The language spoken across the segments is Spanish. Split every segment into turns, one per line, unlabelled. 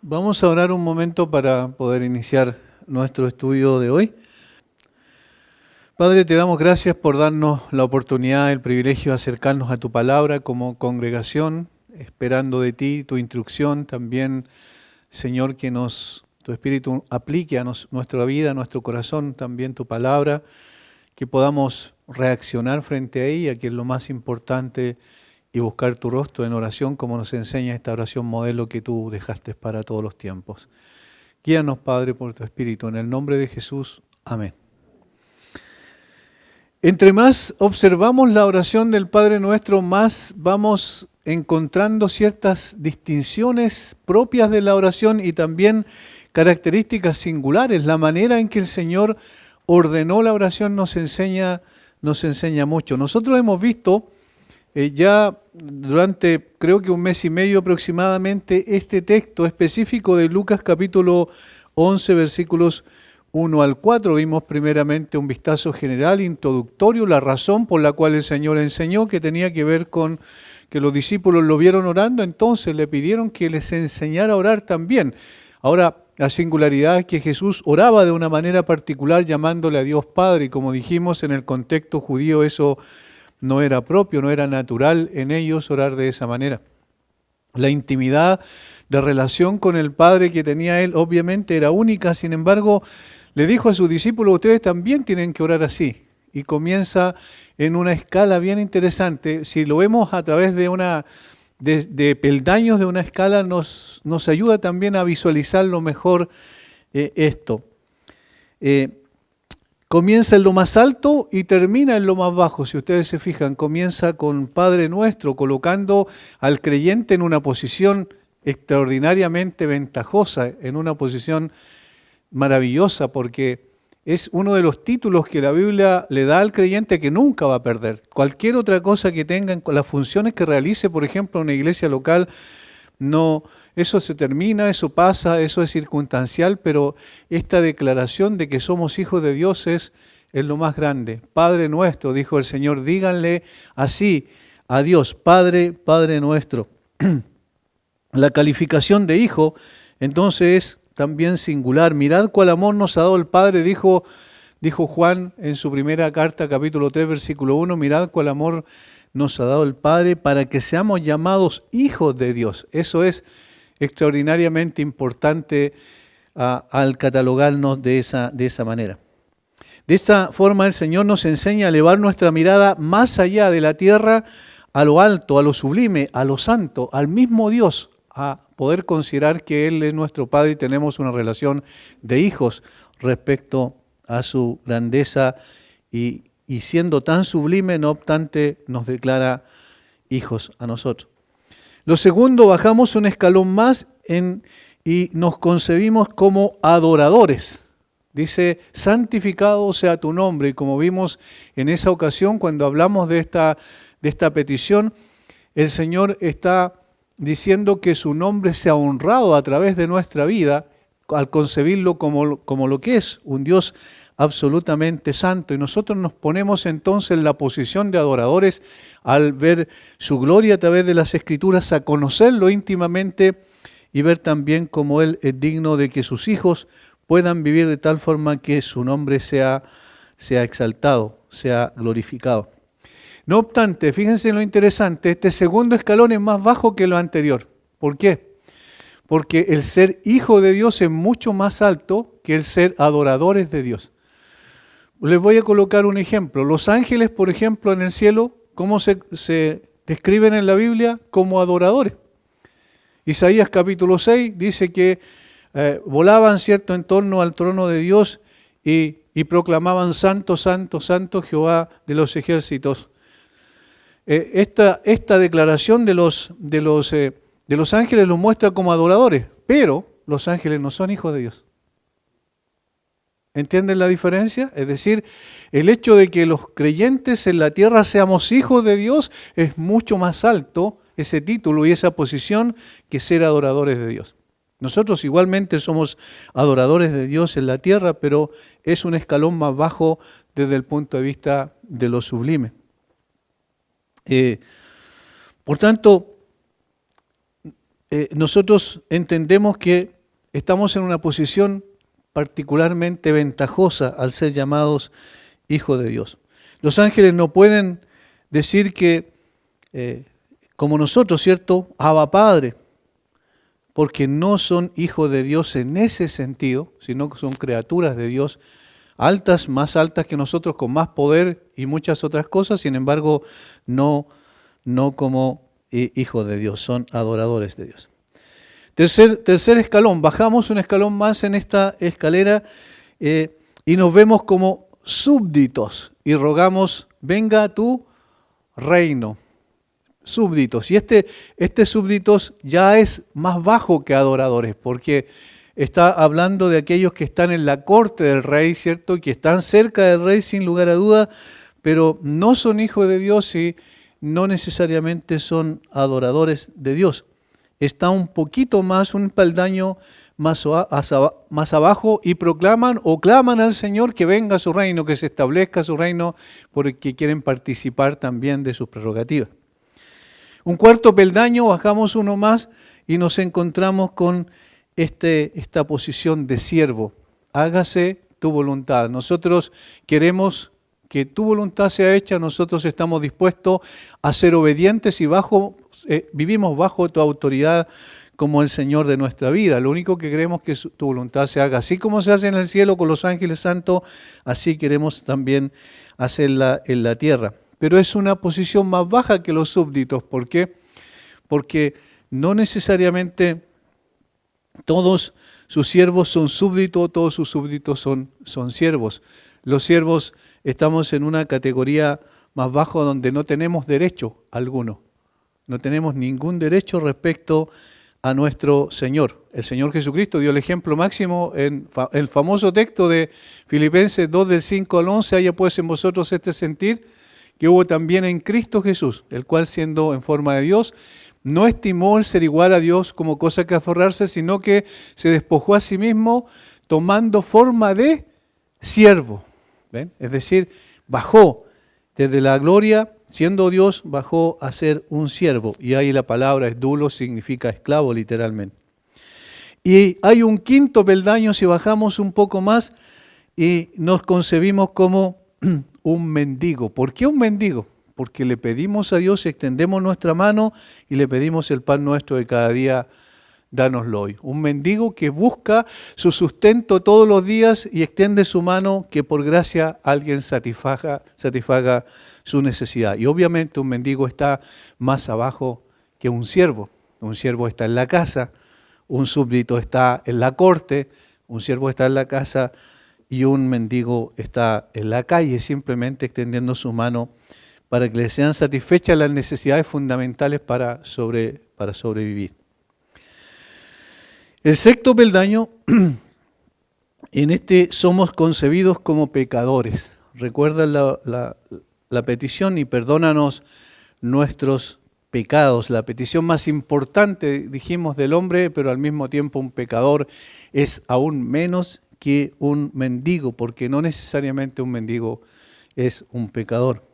Vamos a orar un momento para poder iniciar nuestro estudio de hoy. Padre, te damos gracias por darnos la oportunidad, el privilegio de acercarnos a tu palabra como congregación, esperando de ti tu instrucción también, Señor, que tu Espíritu aplique a nuestra vida, a nuestro corazón, también tu palabra, que podamos reaccionar frente a ella, que es lo más importante, y buscar tu rostro en oración, como nos enseña esta oración modelo que tú dejaste para todos los tiempos. Guíanos, Padre, por tu Espíritu, en el nombre de Jesús. Amén. Entre más observamos la oración del Padre Nuestro, más vamos encontrando ciertas distinciones propias de la oración y también características singulares. La manera en que el Señor ordenó la oración nos enseña mucho. Nosotros hemos visto ya durante creo que un mes y medio aproximadamente este texto específico de Lucas capítulo 11 versículos 1 al 4. Vimos primeramente un vistazo general, introductorio, la razón por la cual el Señor enseñó, que tenía que ver con que los discípulos lo vieron orando, entonces le pidieron que les enseñara a orar también. Ahora, la singularidad es que Jesús oraba de una manera particular llamándole a Dios Padre, y como dijimos en el contexto judío eso no era propio, no era natural en ellos orar de esa manera. La intimidad de relación con el Padre que tenía él obviamente era única, sin embargo, le dijo a sus discípulos, ustedes también tienen que orar así. Y comienza en una escala bien interesante. Si lo vemos a través de peldaños de una escala, nos ayuda también a visualizarlo mejor esto. Comienza en lo más alto y termina en lo más bajo. Si ustedes se fijan, comienza con Padre Nuestro, colocando al creyente en una posición extraordinariamente ventajosa, en una posición maravillosa, porque es uno de los títulos que la Biblia le da al creyente que nunca va a perder. Cualquier otra cosa que tenga, con las funciones que realice, por ejemplo, en una iglesia local, no, eso se termina, eso pasa, eso es circunstancial, pero esta declaración de que somos hijos de Dios es lo más grande. Padre nuestro, dijo el Señor, díganle así a Dios, Padre, Padre nuestro. La calificación de hijo, entonces, es también singular. Mirad cuál amor nos ha dado el Padre, dijo Juan en su primera carta, capítulo 3, versículo 1, mirad cuál amor nos ha dado el Padre para que seamos llamados hijos de Dios. Eso es extraordinariamente importante al catalogarnos de esa manera. De esta forma el Señor nos enseña a elevar nuestra mirada más allá de la tierra, a lo alto, a lo sublime, a lo santo, al mismo Dios, a poder considerar que Él es nuestro Padre y tenemos una relación de hijos respecto a su grandeza y siendo tan sublime, no obstante, nos declara hijos a nosotros. Lo segundo, bajamos un escalón más y nos concebimos como adoradores. Dice, santificado sea tu nombre. Y como vimos en esa ocasión, cuando hablamos de esta petición, el Señor está diciendo que su nombre sea honrado a través de nuestra vida, al concebirlo como lo que es, un Dios absolutamente santo. Y nosotros nos ponemos entonces en la posición de adoradores al ver su gloria a través de las Escrituras, a conocerlo íntimamente y ver también cómo Él es digno de que sus hijos puedan vivir de tal forma que su nombre sea exaltado, sea glorificado. No obstante, fíjense en lo interesante, este segundo escalón es más bajo que lo anterior. ¿Por qué? Porque el ser hijo de Dios es mucho más alto que el ser adoradores de Dios. Les voy a colocar un ejemplo. Los ángeles, por ejemplo, en el cielo, ¿cómo se describen en la Biblia? Como adoradores. Isaías capítulo 6 dice que volaban, ¿cierto?, en torno al trono de Dios y proclamaban santo, santo, santo Jehová de los ejércitos. Esta declaración de los ángeles los muestra como adoradores, pero los ángeles no son hijos de Dios. ¿Entienden la diferencia? Es decir, el hecho de que los creyentes en la tierra seamos hijos de Dios es mucho más alto, ese título y esa posición, que ser adoradores de Dios. Nosotros igualmente somos adoradores de Dios en la tierra, pero es un escalón más bajo desde el punto de vista de lo sublime. Por tanto, nosotros entendemos que estamos en una posición particularmente ventajosa al ser llamados hijos de Dios. Los ángeles no pueden decir que, como nosotros, ¿cierto? Abba Padre, porque no son hijos de Dios en ese sentido, sino que son criaturas de Dios, altas, más altas que nosotros, con más poder y muchas otras cosas, sin embargo, no como hijos de Dios, son adoradores de Dios. Tercer escalón, bajamos un escalón más en esta escalera y nos vemos como súbditos y rogamos, venga tu reino. Súbditos. Y este súbditos ya es más bajo que adoradores, porque está hablando de aquellos que están en la corte del rey, ¿cierto? Y que están cerca del rey sin lugar a duda, pero no son hijos de Dios y no necesariamente son adoradores de Dios. Está un poquito más, un peldaño más abajo y proclaman o claman al Señor que venga su reino, que se establezca su reino, porque quieren participar también de sus prerrogativas. Un cuarto peldaño, bajamos uno más y nos encontramos con esta posición de siervo. Hágase tu voluntad. Nosotros queremos que tu voluntad sea hecha, nosotros estamos dispuestos a ser obedientes y vivimos bajo tu autoridad como el Señor de nuestra vida. Lo único que queremos es que tu voluntad se haga. Así como se hace en el cielo con los ángeles santos, así queremos también hacerla en la tierra. Pero es una posición más baja que los súbditos. ¿Por qué? Porque no necesariamente todos sus siervos son súbditos, todos sus súbditos son siervos. Los siervos estamos en una categoría más baja donde no tenemos derecho alguno. No tenemos ningún derecho respecto a nuestro Señor. El Señor Jesucristo dio el ejemplo máximo en el famoso texto de Filipenses 2, del 5 al 11, haya pues en vosotros este sentir que hubo también en Cristo Jesús, el cual siendo en forma de Dios, no estimó el ser igual a Dios como cosa que aferrarse, sino que se despojó a sí mismo tomando forma de siervo. ¿Ven? Es decir, bajó desde la gloria, siendo Dios, bajó a ser un siervo. Y ahí la palabra es dulo, significa esclavo literalmente. Y hay un quinto peldaño si bajamos un poco más y nos concebimos como un mendigo. ¿Por qué un mendigo? Porque le pedimos a Dios, extendemos nuestra mano y le pedimos el pan nuestro de cada día, dánoslo hoy. Un mendigo que busca su sustento todos los días y extiende su mano que por gracia alguien satisfaga su necesidad. Y obviamente un mendigo está más abajo que un siervo. Un siervo está en la casa, un súbdito está en la corte, un siervo está en la casa y un mendigo está en la calle, simplemente extendiendo su mano para que le sean satisfechas las necesidades fundamentales para sobrevivir. El sexto peldaño, en somos concebidos como pecadores. Recuerda la petición y perdónanos nuestros pecados. La petición más importante, dijimos, del hombre, pero al mismo tiempo un pecador es aún menos que un mendigo, porque no necesariamente un mendigo es un pecador.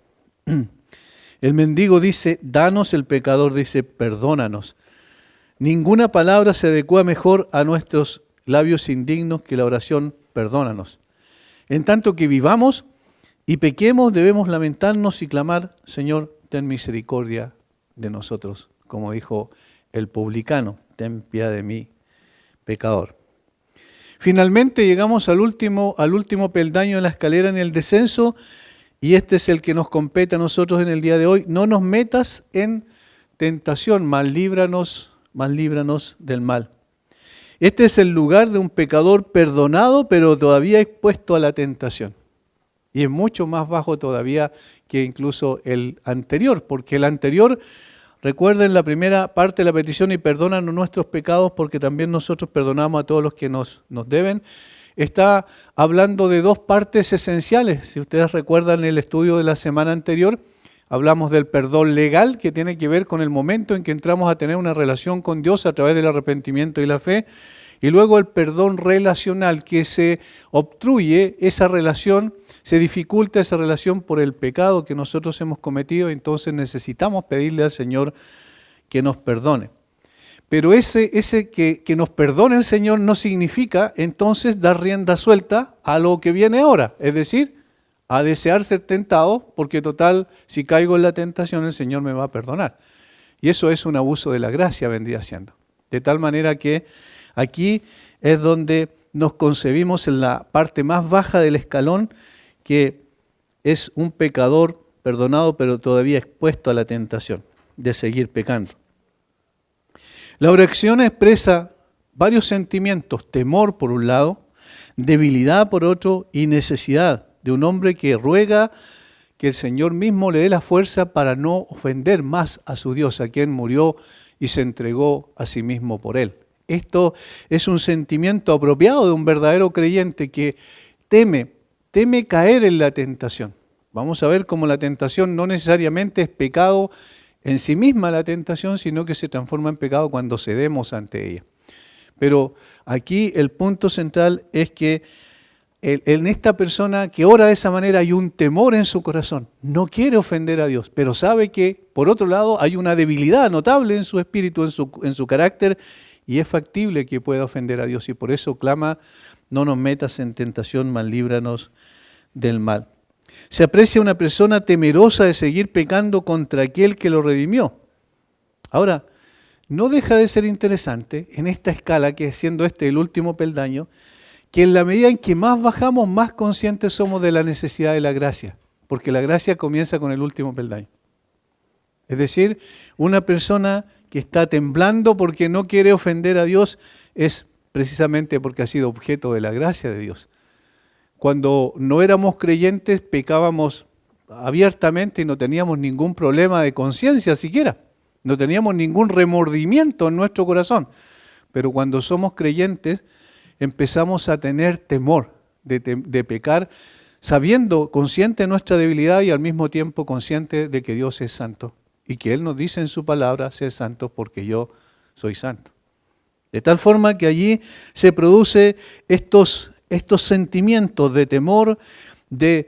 El mendigo dice, danos, el pecador dice, perdónanos. Ninguna palabra se adecua mejor a nuestros labios indignos que la oración, perdónanos. En tanto que vivamos y pequemos, debemos lamentarnos y clamar, Señor, ten misericordia de nosotros. Como dijo el publicano, ten piedad de mí, pecador. Finalmente llegamos al último peldaño de la escalera en el descenso, y este es el que nos compete a nosotros en el día de hoy. No nos metas en tentación, mas líbranos del mal. Este es el lugar de un pecador perdonado, pero todavía expuesto a la tentación. Y es mucho más bajo todavía que incluso el anterior, porque el anterior, recuerden la primera parte de la petición, y perdónanos nuestros pecados, porque también nosotros perdonamos a todos los que nos deben. Está hablando de dos partes esenciales. Si ustedes recuerdan el estudio de la semana anterior, hablamos del perdón legal, que tiene que ver con el momento en que entramos a tener una relación con Dios a través del arrepentimiento y la fe, y luego el perdón relacional, que se obstruye esa relación, se dificulta esa relación por el pecado que nosotros hemos cometido, entonces necesitamos pedirle al Señor que nos perdone. Pero ese que nos perdone el Señor no significa entonces dar rienda suelta a lo que viene ahora, es decir, a desear ser tentado, porque total, si caigo en la tentación el Señor me va a perdonar. Y eso es un abuso de la gracia, vendría siendo. De tal manera que aquí es donde nos concebimos en la parte más baja del escalón, que es un pecador perdonado, pero todavía expuesto a la tentación de seguir pecando. La oración expresa varios sentimientos: temor por un lado, debilidad por otro y necesidad de un hombre que ruega que el Señor mismo le dé la fuerza para no ofender más a su Dios, a quien murió y se entregó a sí mismo por él. Esto es un sentimiento apropiado de un verdadero creyente que teme caer en la tentación. Vamos a ver cómo la tentación no necesariamente es pecado en sí misma la tentación, sino que se transforma en pecado cuando cedemos ante ella. Pero aquí el punto central es que en esta persona que ora de esa manera hay un temor en su corazón. No quiere ofender a Dios, pero sabe que, por otro lado, hay una debilidad notable en su espíritu, en su carácter, y es factible que pueda ofender a Dios. Y por eso clama: no nos metas en tentación, mas líbranos del mal. Se aprecia una persona temerosa de seguir pecando contra aquel que lo redimió. Ahora, no deja de ser interesante en esta escala, que siendo este el último peldaño, que en la medida en que más bajamos, más conscientes somos de la necesidad de la gracia, porque la gracia comienza con el último peldaño. Es decir, una persona que está temblando porque no quiere ofender a Dios es precisamente porque ha sido objeto de la gracia de Dios. Cuando no éramos creyentes, pecábamos abiertamente y no teníamos ningún problema de conciencia siquiera. No teníamos ningún remordimiento en nuestro corazón. Pero cuando somos creyentes, empezamos a tener temor de pecar, sabiendo, consciente de nuestra debilidad y al mismo tiempo consciente de que Dios es santo y que Él nos dice en su palabra: sed santos porque yo soy santo. De tal forma que allí se produce estos sentimientos de temor, de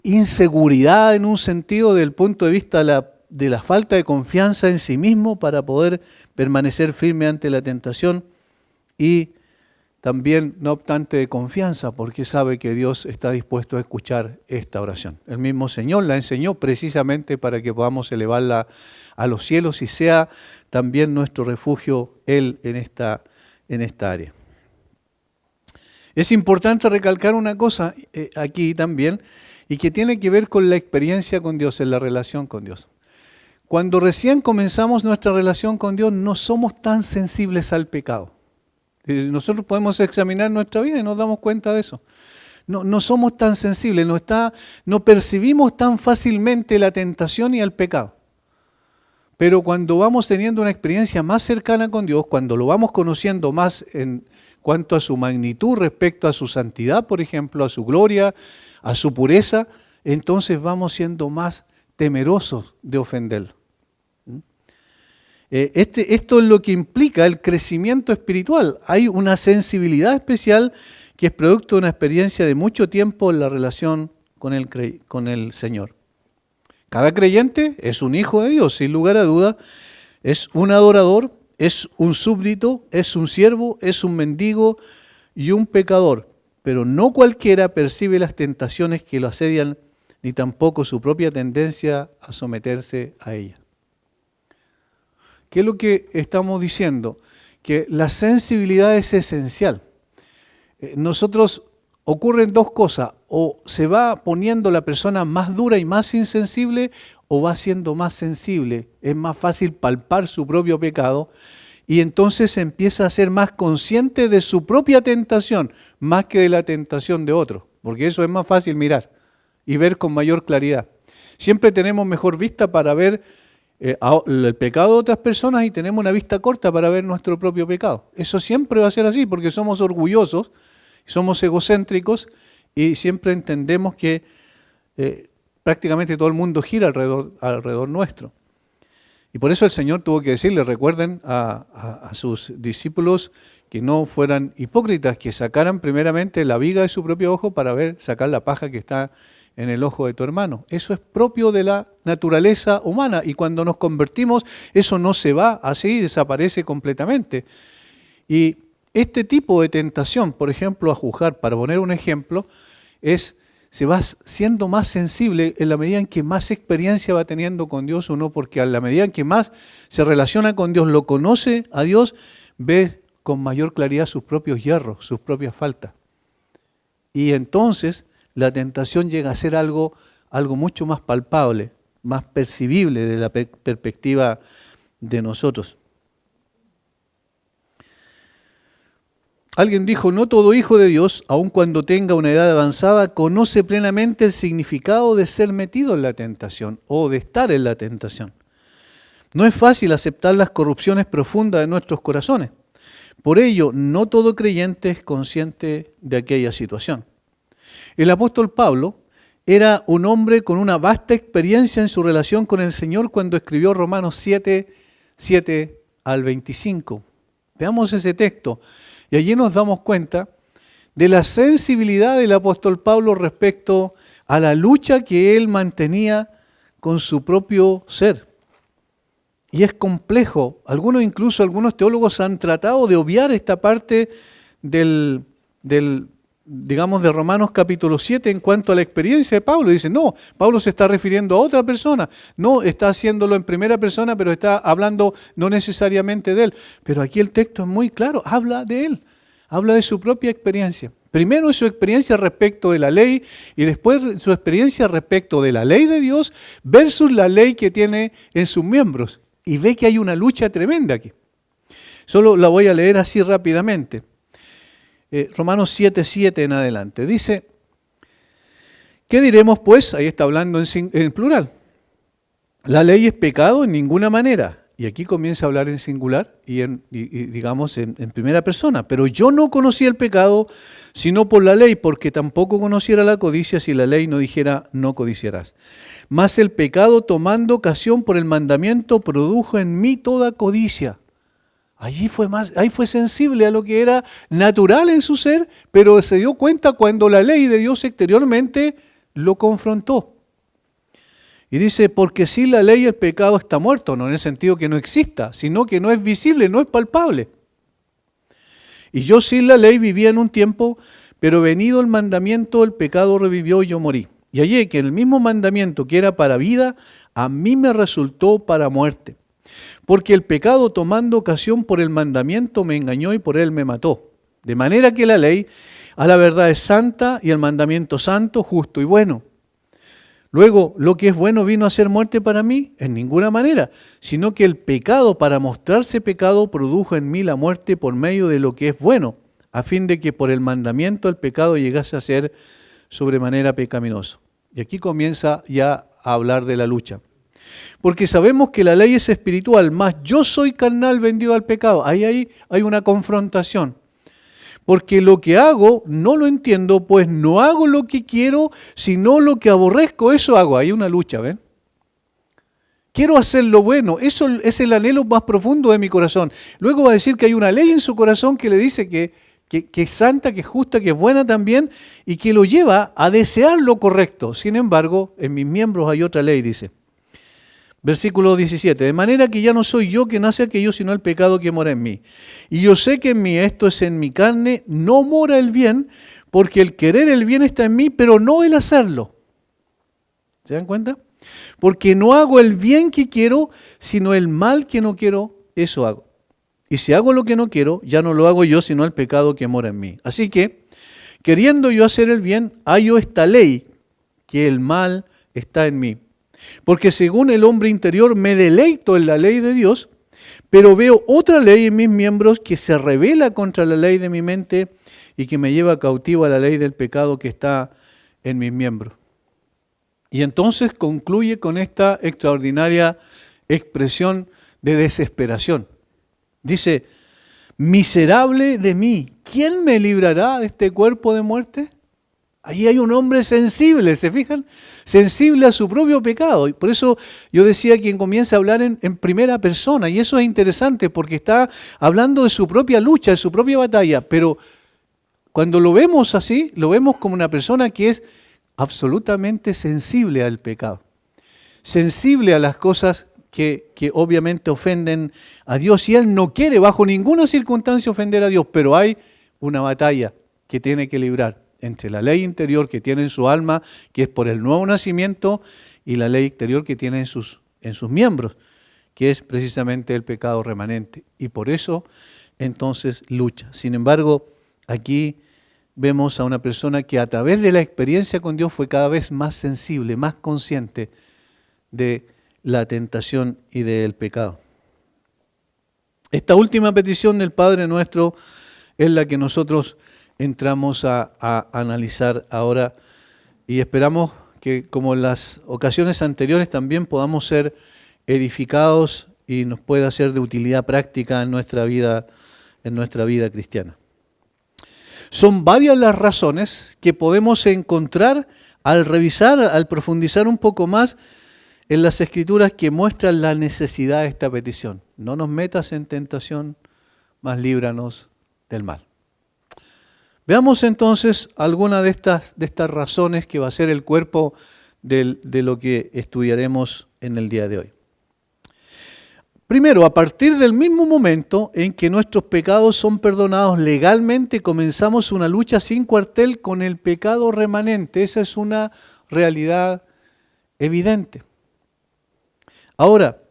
inseguridad en un sentido, del punto de vista de la falta de confianza en sí mismo para poder permanecer firme ante la tentación, y también, no obstante, de confianza, porque sabe que Dios está dispuesto a escuchar esta oración. El mismo Señor la enseñó precisamente para que podamos elevarla a los cielos y sea también nuestro refugio Él en esta área. Es importante recalcar una cosa aquí también, y que tiene que ver con la experiencia con Dios, en la relación con Dios. Cuando recién comenzamos nuestra relación con Dios, no somos tan sensibles al pecado. Nosotros podemos examinar nuestra vida y nos damos cuenta de eso. No somos tan sensibles, no percibimos tan fácilmente la tentación y el pecado. Pero cuando vamos teniendo una experiencia más cercana con Dios, cuando lo vamos conociendo más en cuanto a su magnitud respecto a su santidad, por ejemplo, a su gloria, a su pureza, entonces vamos siendo más temerosos de ofenderlo. Esto es lo que implica el crecimiento espiritual. Hay una sensibilidad especial que es producto de una experiencia de mucho tiempo en la relación con el Señor. Cada creyente es un hijo de Dios, sin lugar a duda, es un adorador, es un súbdito, es un siervo, es un mendigo y un pecador. Pero no cualquiera percibe las tentaciones que lo asedian, ni tampoco su propia tendencia a someterse a ellas. ¿Qué es lo que estamos diciendo? Que la sensibilidad es esencial. Ocurren dos cosas: o se va poniendo la persona más dura y más insensible, o va siendo más sensible. Es más fácil palpar su propio pecado y entonces empieza a ser más consciente de su propia tentación, más que de la tentación de otro, porque eso es más fácil mirar y ver con mayor claridad. Siempre tenemos mejor vista para ver el pecado de otras personas y tenemos una vista corta para ver nuestro propio pecado. Eso siempre va a ser así porque somos orgullosos, somos egocéntricos y siempre entendemos que prácticamente todo el mundo gira alrededor nuestro. Y por eso el Señor tuvo que decirle, recuerden a sus discípulos, que no fueran hipócritas, que sacaran primeramente la viga de su propio ojo para sacar la paja que está en el ojo de tu hermano. Eso es propio de la naturaleza humana y cuando nos convertimos eso no se va así, desaparece completamente. Y este tipo de tentación, por ejemplo, a juzgar, para poner un ejemplo, se va siendo más sensible en la medida en que más experiencia va teniendo con Dios uno, porque a la medida en que más se relaciona con Dios, lo conoce a Dios, ve con mayor claridad sus propios hierros, sus propias faltas. Y entonces la tentación llega a ser algo mucho más palpable, más percibible de la perspectiva de nosotros. Alguien dijo, no todo hijo de Dios, aun cuando tenga una edad avanzada, conoce plenamente el significado de ser metido en la tentación o de estar en la tentación. No es fácil aceptar las corrupciones profundas de nuestros corazones. Por ello, no todo creyente es consciente de aquella situación. El apóstol Pablo era un hombre con una vasta experiencia en su relación con el Señor cuando escribió Romanos 7 al 25. Veamos ese texto. Y allí nos damos cuenta de la sensibilidad del apóstol Pablo respecto a la lucha que él mantenía con su propio ser. Y es complejo. Algunos teólogos han tratado de obviar esta parte de Romanos capítulo 7 en cuanto a la experiencia de Pablo. Dicen, no, Pablo se está refiriendo a otra persona. No, está haciéndolo en primera persona, pero está hablando no necesariamente de él. Pero aquí el texto es muy claro, habla de él, habla de su propia experiencia. Primero es su experiencia respecto de la ley y después su experiencia respecto de la ley de Dios versus la ley que tiene en sus miembros. Y ve que hay una lucha tremenda aquí. Solo la voy a leer así rápidamente. Romanos 7:7 en adelante. Dice, ¿qué diremos pues? Ahí está hablando en plural. La ley es pecado en ninguna manera. Y aquí comienza a hablar en singular y digamos en primera persona. Pero yo no conocí el pecado sino por la ley, porque tampoco conociera la codicia si la ley no dijera no codiciarás. Mas el pecado, tomando ocasión por el mandamiento, produjo en mí toda codicia. Ahí fue sensible a lo que era natural en su ser, pero se dio cuenta cuando la ley de Dios exteriormente lo confrontó. Y dice, porque sin la ley el pecado está muerto, no en el sentido que no exista, sino que no es visible, no es palpable. Y yo sin la ley vivía en un tiempo, pero venido el mandamiento, el pecado revivió y yo morí. Y hallé que el mismo mandamiento que era para vida, a mí me resultó para muerte. Porque el pecado, tomando ocasión por el mandamiento, me engañó y por él me mató. De manera que la ley a la verdad es santa y el mandamiento santo, justo y bueno. Luego, lo que es bueno vino a ser muerte para mí, en ninguna manera, sino que el pecado, para mostrarse pecado, produjo en mí la muerte por medio de lo que es bueno, a fin de que por el mandamiento el pecado llegase a ser sobremanera pecaminoso. Y aquí comienza ya a hablar de la lucha. Porque sabemos que la ley es espiritual, mas yo soy carnal vendido al pecado. Ahí hay una confrontación. Porque lo que hago no lo entiendo, pues no hago lo que quiero, sino lo que aborrezco, eso hago. Hay una lucha, ¿ven? Quiero hacer lo bueno, eso es el anhelo más profundo de mi corazón. Luego va a decir que hay una ley en su corazón que le dice que es santa, que es justa, que es buena también, y que lo lleva a desear lo correcto. Sin embargo, en mis miembros hay otra ley, dice. Versículo 17, de manera que ya no soy yo que nace aquello, sino el pecado que mora en mí. Y yo sé que en mí, esto es en mi carne, no mora el bien, porque el querer el bien está en mí, pero no el hacerlo. ¿Se dan cuenta? Porque no hago el bien que quiero, sino el mal que no quiero, eso hago. Y si hago lo que no quiero, ya no lo hago yo, sino el pecado que mora en mí. Así que, queriendo yo hacer el bien, hallo esta ley, que el mal está en mí. Porque según el hombre interior me deleito en la ley de Dios, pero veo otra ley en mis miembros que se rebela contra la ley de mi mente y que me lleva cautivo a la ley del pecado que está en mis miembros. Y entonces concluye con esta extraordinaria expresión de desesperación. Dice, miserable de mí, ¿quién me librará de este cuerpo de muerte? Ahí hay un hombre sensible, ¿se fijan? Sensible a su propio pecado. Y por eso yo decía que comienza a hablar en primera persona. Y eso es interesante porque está hablando de su propia lucha, de su propia batalla. Pero cuando lo vemos así, lo vemos como una persona que es absolutamente sensible al pecado, sensible a las cosas que obviamente ofenden a Dios, y él no quiere bajo ninguna circunstancia ofender a Dios, pero hay una batalla que tiene que librar entre la ley interior que tiene en su alma, que es por el nuevo nacimiento, y la ley exterior que tiene en sus miembros, que es precisamente el pecado remanente. Y por eso entonces lucha. Sin embargo, aquí vemos a una persona que a través de la experiencia con Dios fue cada vez más sensible, más consciente de la tentación y del pecado. Esta última petición del Padre Nuestro es la que nosotros entramos a analizar ahora, y esperamos que, como en las ocasiones anteriores, también podamos ser edificados y nos pueda ser de utilidad práctica en nuestra vida cristiana. Son varias las razones que podemos encontrar al revisar, al profundizar un poco más en las Escrituras, que muestran la necesidad de esta petición. No nos metas en tentación, mas líbranos del mal. Veamos entonces alguna de estas razones que va a ser el cuerpo de lo que estudiaremos en el día de hoy. Primero, a partir del mismo momento en que nuestros pecados son perdonados legalmente, comenzamos una lucha sin cuartel con el pecado remanente. Esa es una realidad evidente. Ahora,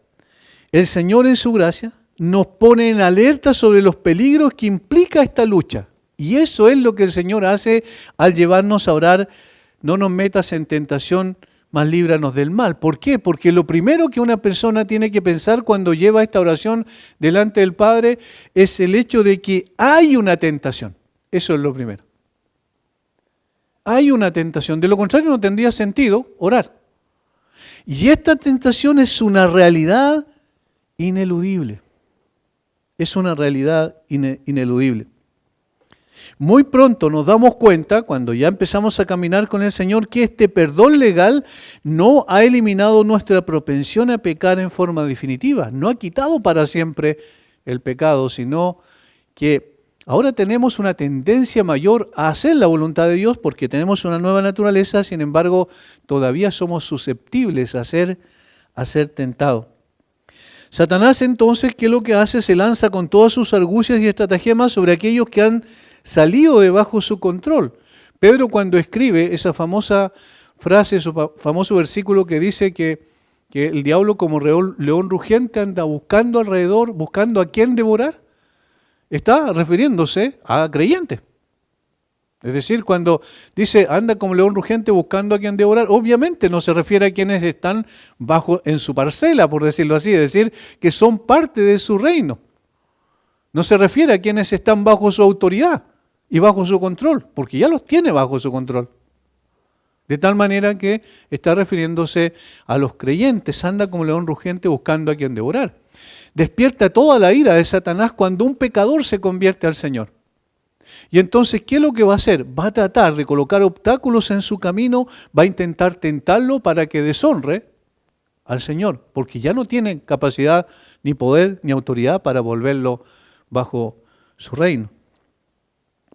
el Señor en su gracia nos pone en alerta sobre los peligros que implica esta lucha. Y eso es lo que el Señor hace al llevarnos a orar: no nos metas en tentación, mas líbranos del mal. ¿Por qué? Porque lo primero que una persona tiene que pensar cuando lleva esta oración delante del Padre es el hecho de que hay una tentación. Eso es lo primero. Hay una tentación. De lo contrario, no tendría sentido orar. Y esta tentación es una realidad ineludible. Es una realidad ineludible. Muy pronto nos damos cuenta, cuando ya empezamos a caminar con el Señor, que este perdón legal no ha eliminado nuestra propensión a pecar en forma definitiva. No ha quitado para siempre el pecado, sino que ahora tenemos una tendencia mayor a hacer la voluntad de Dios porque tenemos una nueva naturaleza. Sin embargo, todavía somos susceptibles a ser tentados. Satanás entonces, ¿qué es lo que hace? Se lanza con todas sus argucias y estratagemas sobre aquellos que han salido de bajo su control. Pedro, cuando escribe esa famosa frase, ese famoso versículo que dice que el diablo como león rugiente anda buscando alrededor, buscando a quién devorar, está refiriéndose a creyentes. Es decir, cuando dice anda como león rugiente buscando a quien devorar, obviamente no se refiere a quienes están en su parcela, por decirlo así, es decir, que son parte de su reino. No se refiere a quienes están bajo su autoridad y bajo su control, porque ya los tiene bajo su control. De tal manera que está refiriéndose a los creyentes, anda como león rugiente buscando a quien devorar. Despierta toda la ira de Satanás cuando un pecador se convierte al Señor. Y entonces, ¿qué es lo que va a hacer? Va a tratar de colocar obstáculos en su camino, va a intentar tentarlo para que deshonre al Señor, porque ya no tiene capacidad, ni poder, ni autoridad para volverlo bajo su reino.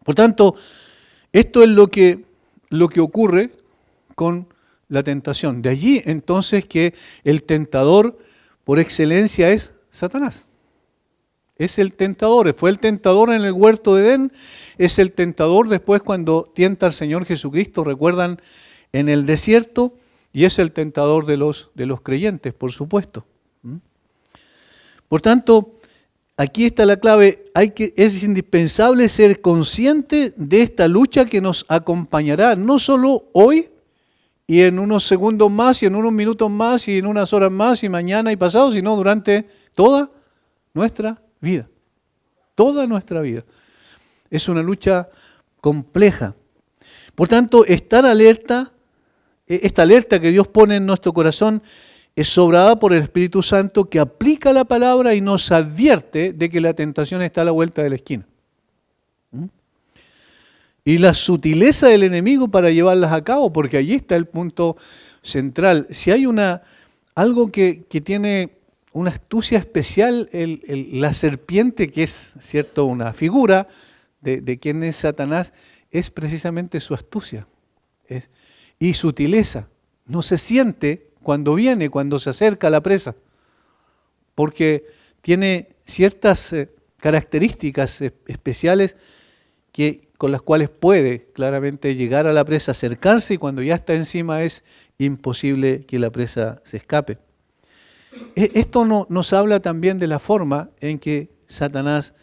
Por tanto, esto es lo que ocurre con la tentación. De allí entonces que el tentador por excelencia es Satanás. Es el tentador, fue el tentador en el huerto de Edén, es el tentador después cuando tienta al Señor Jesucristo, recuerdan, en el desierto, y es el tentador de los creyentes, por supuesto. Por tanto, aquí está la clave, es indispensable ser consciente de esta lucha que nos acompañará, no solo hoy, y en unos segundos más, y en unos minutos más, y en unas horas más, y mañana y pasado, sino durante toda nuestra vida. Toda nuestra vida. Es una lucha compleja. Por tanto, estar alerta, esta alerta que Dios pone en nuestro corazón, es sobrada por el Espíritu Santo que aplica la palabra y nos advierte de que la tentación está a la vuelta de la esquina. Y la sutileza del enemigo para llevarlas a cabo, porque allí está el punto central. Si hay algo que tiene una astucia especial, la serpiente, que es cierto una figura de quién es Satanás, es precisamente su astucia. y sutileza. No se siente cuando viene, cuando se acerca a la presa, porque tiene ciertas características especiales con las cuales puede claramente llegar a la presa, acercarse, y cuando ya está encima es imposible que la presa se escape. Esto nos habla también de la forma en que Satanás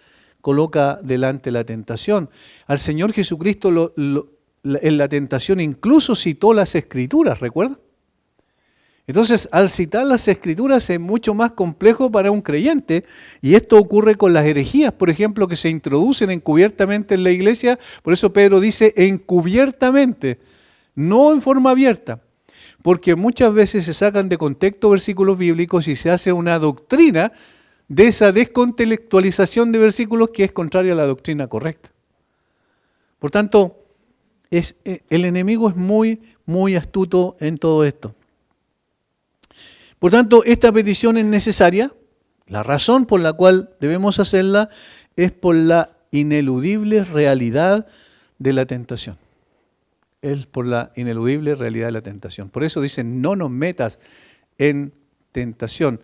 coloca delante la tentación. Al Señor Jesucristo en la tentación incluso citó las Escrituras, ¿recuerda? Entonces, al citar las Escrituras es mucho más complejo para un creyente, y esto ocurre con las herejías, por ejemplo, que se introducen encubiertamente en la iglesia. Por eso Pedro dice encubiertamente, no en forma abierta, porque muchas veces se sacan de contexto versículos bíblicos y se hace una doctrina de esa descontextualización de versículos que es contraria a la doctrina correcta. Por tanto, el enemigo es muy, muy astuto en todo esto. Por tanto, esta petición es necesaria. La razón por la cual debemos hacerla es por la ineludible realidad de la tentación. Es por la ineludible realidad de la tentación. Por eso dicen, no nos metas en tentación,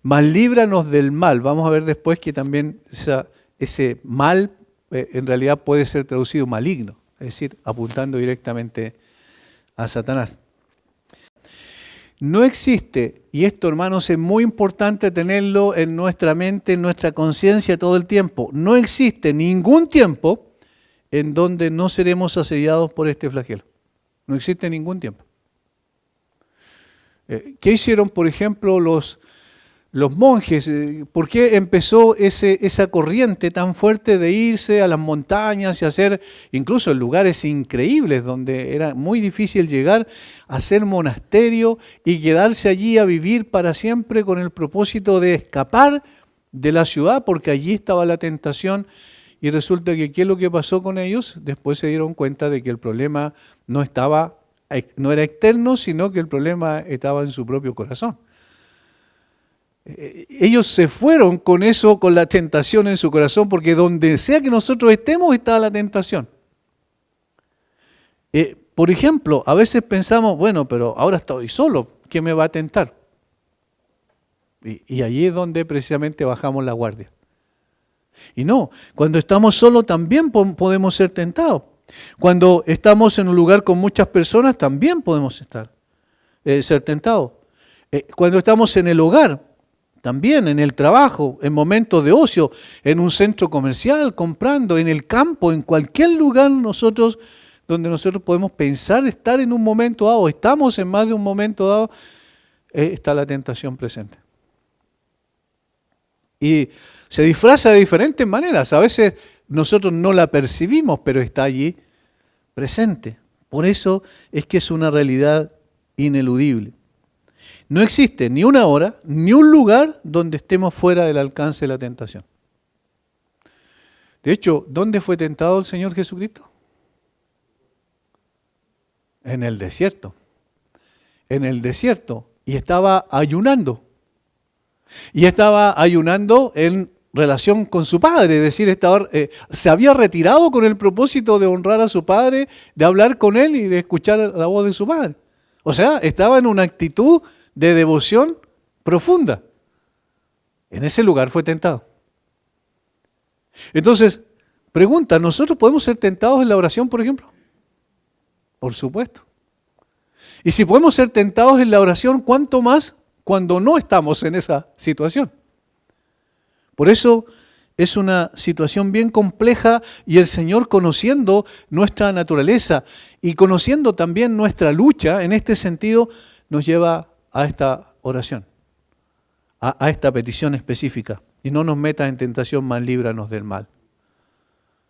mas líbranos del mal. Vamos a ver después que también ese mal en realidad puede ser traducido maligno, es decir, apuntando directamente a Satanás. No existe, y esto, hermanos, es muy importante tenerlo en nuestra mente, en nuestra conciencia todo el tiempo, no existe ningún tiempo en donde no seremos asediados por este flagelo. No existe ningún tiempo. ¿Qué hicieron, por ejemplo, los monjes? ¿Por qué empezó esa corriente tan fuerte de irse a las montañas y hacer, incluso en lugares increíbles donde era muy difícil llegar, a hacer monasterio y quedarse allí a vivir para siempre con el propósito de escapar de la ciudad, porque allí estaba la tentación? Y resulta que ¿qué es lo que pasó con ellos? Después se dieron cuenta de que el problema no era externo, sino que el problema estaba en su propio corazón. Ellos se fueron con eso, con la tentación en su corazón, porque donde sea que nosotros estemos está la tentación. Por ejemplo, a veces pensamos, bueno, pero ahora estoy solo, ¿qué me va a tentar? Y allí es donde precisamente bajamos la guardia. Y no, cuando estamos solos también podemos ser tentados. Cuando estamos en un lugar con muchas personas también podemos ser tentados. Cuando estamos en el hogar, también en el trabajo, en momentos de ocio, en un centro comercial, comprando, en el campo, en cualquier lugar donde nosotros podemos pensar estar en un momento dado, estamos en más de un momento dado, está la tentación presente. Y se disfraza de diferentes maneras. A veces nosotros no la percibimos, pero está allí presente. Por eso es que es una realidad ineludible. No existe ni una hora, ni un lugar donde estemos fuera del alcance de la tentación. De hecho, ¿dónde fue tentado el Señor Jesucristo? En el desierto. En el desierto. Y estaba ayunando. Y estaba ayunando en relación con su padre, es decir, se había retirado con el propósito de honrar a su padre, de hablar con él y de escuchar la voz de su padre. O sea, estaba en una actitud de devoción profunda. En ese lugar fue tentado. Entonces, pregunta, ¿nosotros podemos ser tentados en la oración, por ejemplo? Por supuesto. Y si podemos ser tentados en la oración, ¿cuánto más cuando no estamos en esa situación? Por eso es una situación bien compleja, y el Señor, conociendo nuestra naturaleza y conociendo también nuestra lucha en este sentido, nos lleva a esta oración, a esta petición específica. Y no nos metas en tentación, mas líbranos del mal.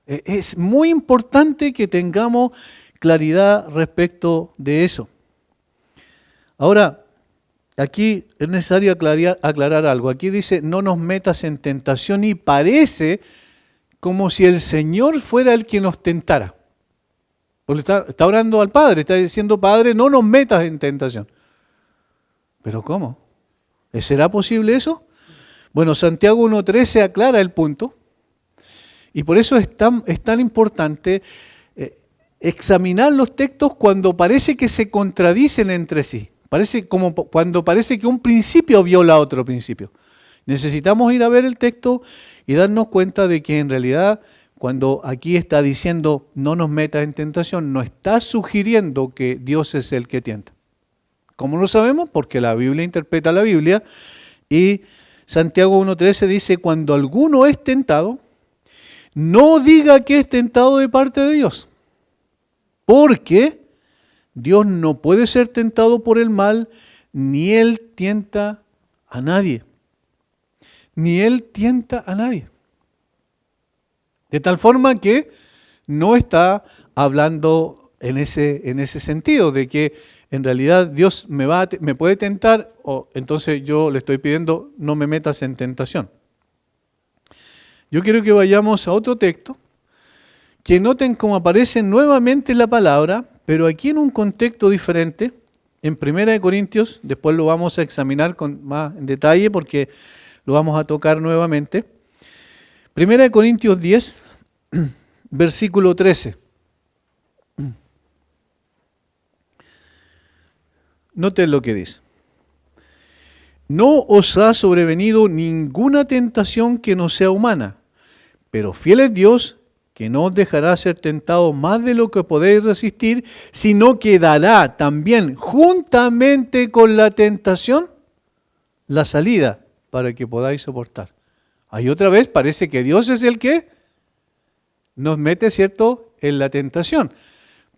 Es muy importante que tengamos claridad respecto de eso. Ahora, aquí es necesario aclarar algo. Aquí dice, no nos metas en tentación, y parece como si el Señor fuera el que nos tentara. Porque está orando al Padre, está diciendo, Padre, no nos metas en tentación. ¿Pero cómo? ¿Será posible eso? Bueno, Santiago 1.13 aclara el punto, y por eso es tan importante examinar los textos cuando parece que se contradicen entre sí. Cuando parece que un principio viola otro principio. Necesitamos ir a ver el texto y darnos cuenta de que en realidad cuando aquí está diciendo no nos metas en tentación, no está sugiriendo que Dios es el que tienta. ¿Cómo lo sabemos? Porque la Biblia interpreta la Biblia y Santiago 1.13 dice, cuando alguno es tentado, no diga que es tentado de parte de Dios, porque Dios no puede ser tentado por el mal, ni Él tienta a nadie. Ni Él tienta a nadie. De tal forma que no está hablando en ese sentido, de que en realidad Dios me puede tentar, o entonces yo le estoy pidiendo no me metas en tentación. Yo quiero que vayamos a otro texto, que noten cómo aparece nuevamente la palabra, pero aquí en un contexto diferente, en 1 Corintios, después lo vamos a examinar con más en detalle porque lo vamos a tocar nuevamente. 1 Corintios 10, versículo 13. Noten lo que dice. No os ha sobrevenido ninguna tentación que no sea humana, pero fiel es Dios, que no os dejará ser tentados más de lo que podéis resistir, sino que dará también juntamente con la tentación la salida para que podáis soportar. Ahí otra vez parece que Dios es el que nos mete, ¿cierto?, en la tentación.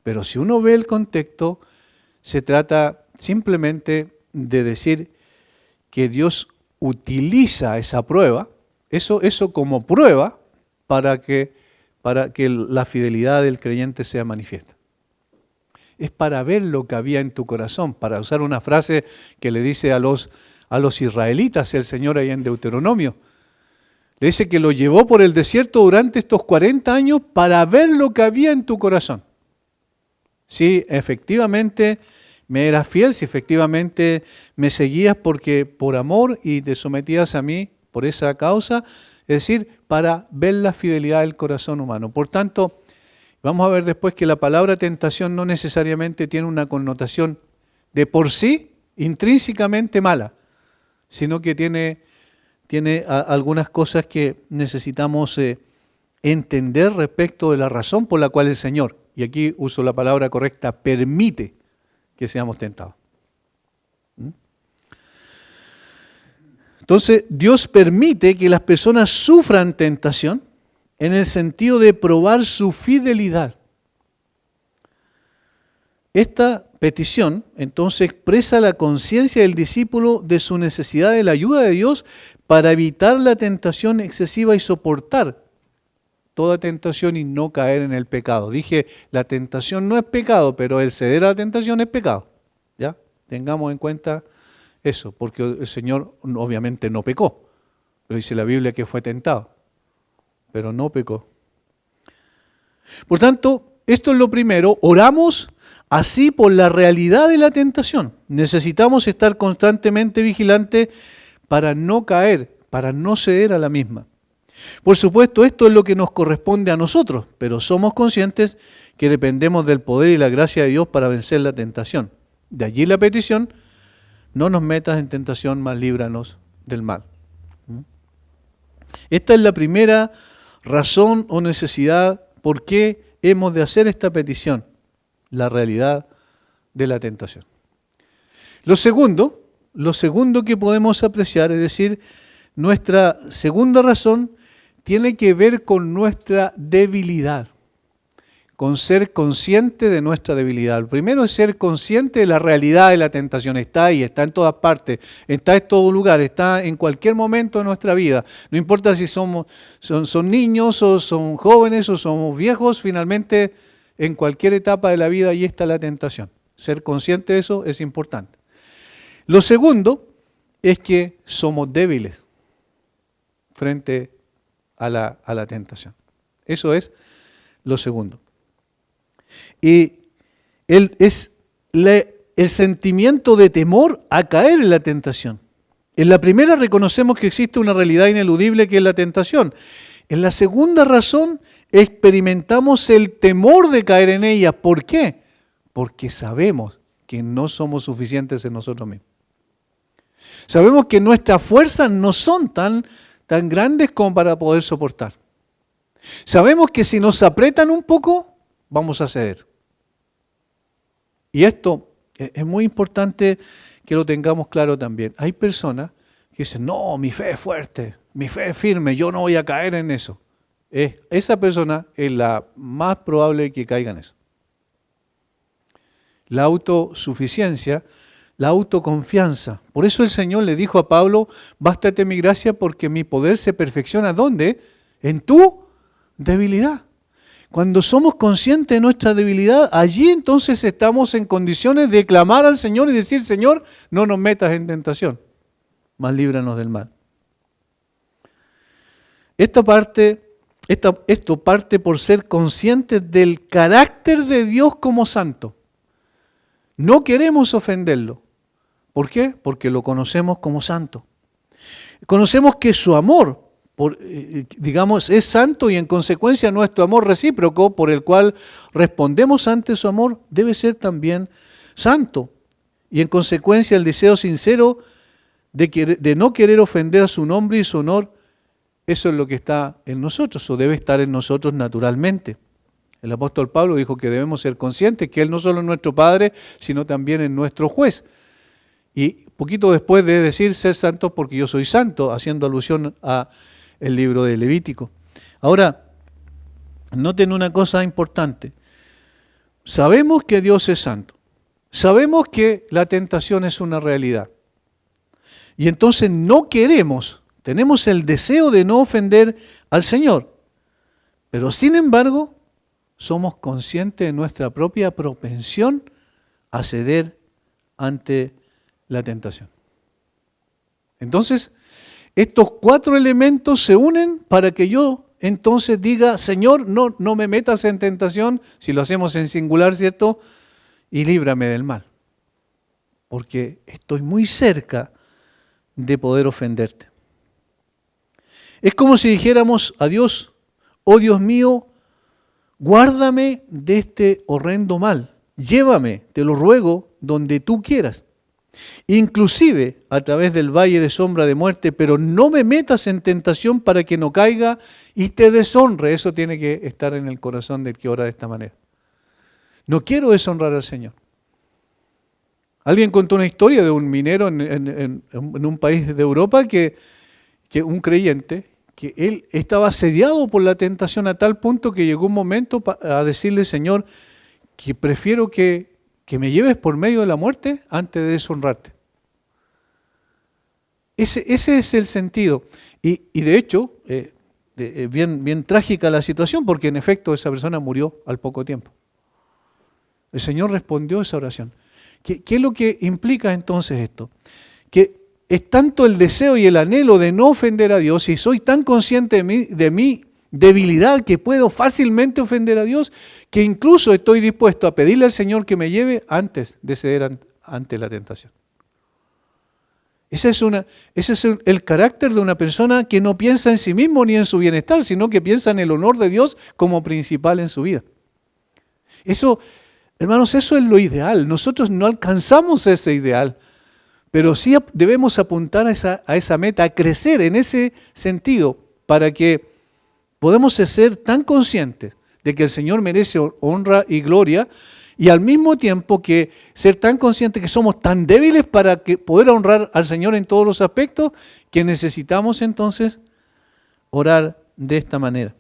Pero si uno ve el contexto, se trata simplemente de decir que Dios utiliza esa prueba, eso como prueba, para que la fidelidad del creyente sea manifiesta. Es para ver lo que había en tu corazón, para usar una frase que le dice a los israelitas el Señor ahí en Deuteronomio. Le dice que lo llevó por el desierto durante estos 40 años para ver lo que había en tu corazón. Si efectivamente me eras fiel, si efectivamente me seguías porque por amor y te sometías a mí por esa causa, es decir, para ver la fidelidad del corazón humano. Por tanto, vamos a ver después que la palabra tentación no necesariamente tiene una connotación de por sí intrínsecamente mala, sino que tiene algunas cosas que necesitamos entender respecto de la razón por la cual el Señor, y aquí uso la palabra correcta, permite que seamos tentados. Entonces, Dios permite que las personas sufran tentación en el sentido de probar su fidelidad. Esta petición, entonces, expresa la conciencia del discípulo de su necesidad de la ayuda de Dios para evitar la tentación excesiva y soportar toda tentación y no caer en el pecado. Dije, la tentación no es pecado, pero el ceder a la tentación es pecado. ¿Ya? Tengamos en cuenta eso, porque el Señor obviamente no pecó, pero dice la Biblia que fue tentado, pero no pecó. Por tanto, esto es lo primero, oramos así por la realidad de la tentación. Necesitamos estar constantemente vigilantes para no caer, para no ceder a la misma. Por supuesto, esto es lo que nos corresponde a nosotros, pero somos conscientes que dependemos del poder y la gracia de Dios para vencer la tentación. De allí la petición, no nos metas en tentación, mas líbranos del mal. Esta es la primera razón o necesidad por qué hemos de hacer esta petición, la realidad de la tentación. Lo segundo que podemos apreciar, es decir, nuestra segunda razón tiene que ver con nuestra debilidad, con ser consciente de nuestra debilidad. El primero es ser consciente de la realidad de la tentación. Está ahí, está en todas partes, está en todo lugar, está en cualquier momento de nuestra vida. No importa si son niños o son jóvenes o somos viejos, finalmente en cualquier etapa de la vida ahí está la tentación. Ser consciente de eso es importante. Lo segundo es que somos débiles frente a la tentación. Eso es lo segundo. Y es el sentimiento de temor a caer en la tentación. En la primera reconocemos que existe una realidad ineludible que es la tentación. En la segunda razón experimentamos el temor de caer en ellas. ¿Por qué? Porque sabemos que no somos suficientes en nosotros mismos. Sabemos que nuestras fuerzas no son tan grandes como para poder soportar. Sabemos que si nos aprietan un poco, vamos a ceder. Y esto es muy importante que lo tengamos claro también. Hay personas que dicen, no, mi fe es fuerte, mi fe es firme, yo no voy a caer en eso. Esa persona es la más probable que caiga en eso. La autosuficiencia, la autoconfianza. Por eso el Señor le dijo a Pablo, bástate mi gracia porque mi poder se perfecciona. ¿Dónde? En tu debilidad. Cuando somos conscientes de nuestra debilidad, allí entonces estamos en condiciones de clamar al Señor y decir, Señor, no nos metas en tentación, mas líbranos del mal. Esto parte por ser conscientes del carácter de Dios como santo. No queremos ofenderlo. ¿Por qué? Porque lo conocemos como santo. Conocemos que su amor, es santo y en consecuencia nuestro amor recíproco por el cual respondemos ante su amor debe ser también santo. Y en consecuencia el deseo sincero de no querer ofender a su nombre y su honor, eso es lo que está en nosotros o debe estar en nosotros naturalmente. El apóstol Pablo dijo que debemos ser conscientes que Él no solo es nuestro Padre, sino también es nuestro juez. Y poquito después de decir ser santos porque yo soy santo, haciendo alusión a el libro de Levítico. Ahora, noten una cosa importante. Sabemos que Dios es santo. Sabemos que la tentación es una realidad. Y entonces no queremos, tenemos el deseo de no ofender al Señor. Pero sin embargo, somos conscientes de nuestra propia propensión a ceder ante la tentación. Entonces, estos 4 elementos se unen para que yo entonces diga, Señor, no me metas en tentación, si lo hacemos en singular, ¿cierto? Y líbrame del mal. Porque estoy muy cerca de poder ofenderte. Es como si dijéramos a Dios, oh Dios mío, guárdame de este horrendo mal, llévame, te lo ruego, donde tú quieras, inclusive a través del valle de sombra de muerte, pero no me metas en tentación para que no caiga y te deshonre. Eso tiene que estar en el corazón del que ora de esta manera. No quiero deshonrar al Señor. Alguien contó una historia de un minero en un país de Europa que un creyente, que él estaba asediado por la tentación a tal punto que llegó un momento a decirle, Señor, que prefiero que me lleves por medio de la muerte antes de deshonrarte. Ese es el sentido. Y de hecho, bien trágica la situación, porque en efecto esa persona murió al poco tiempo. El Señor respondió a esa oración. ¿Qué es lo que implica entonces esto? Que es tanto el deseo y el anhelo de no ofender a Dios y soy tan consciente de mi debilidad que puedo fácilmente ofender a Dios que incluso estoy dispuesto a pedirle al Señor que me lleve antes de ceder ante la tentación. Ese es el carácter de una persona que no piensa en sí mismo ni en su bienestar, sino que piensa en el honor de Dios como principal en su vida. Eso, hermanos, eso es lo ideal. Nosotros no alcanzamos ese ideal. Pero sí debemos apuntar a esa meta, a crecer en ese sentido, para que podamos ser tan conscientes de que el Señor merece honra y gloria, y al mismo tiempo que ser tan conscientes que somos tan débiles para poder honrar al Señor en todos los aspectos, que necesitamos entonces orar de esta manera.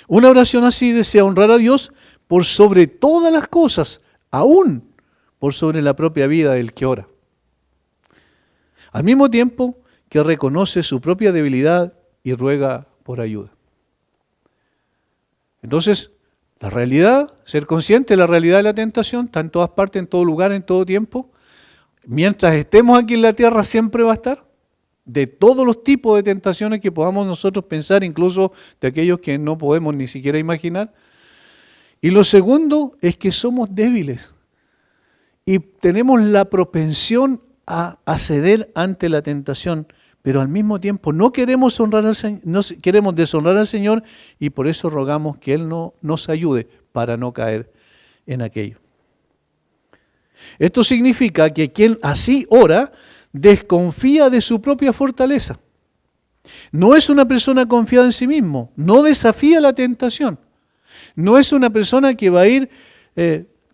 Una oración así desea honrar a Dios por sobre todas las cosas, aún por sobre la propia vida del que ora. Al mismo tiempo que reconoce su propia debilidad y ruega por ayuda. Entonces, la realidad, ser consciente de la realidad de la tentación, está en todas partes, en todo lugar, en todo tiempo. Mientras estemos aquí en la tierra siempre va a estar. De todos los tipos de tentaciones que podamos nosotros pensar, incluso de aquellos que no podemos ni siquiera imaginar. Y lo segundo es que somos débiles. Y tenemos la propensión a ceder ante la tentación pero al mismo tiempo no queremos honrar al Señor, no queremos deshonrar al Señor, y por eso rogamos que Él nos ayude para no caer en aquello. Esto significa que quien así ora desconfía de su propia fortaleza. No es una persona confiada en sí mismo, no desafía la tentación. No es una persona que va a ir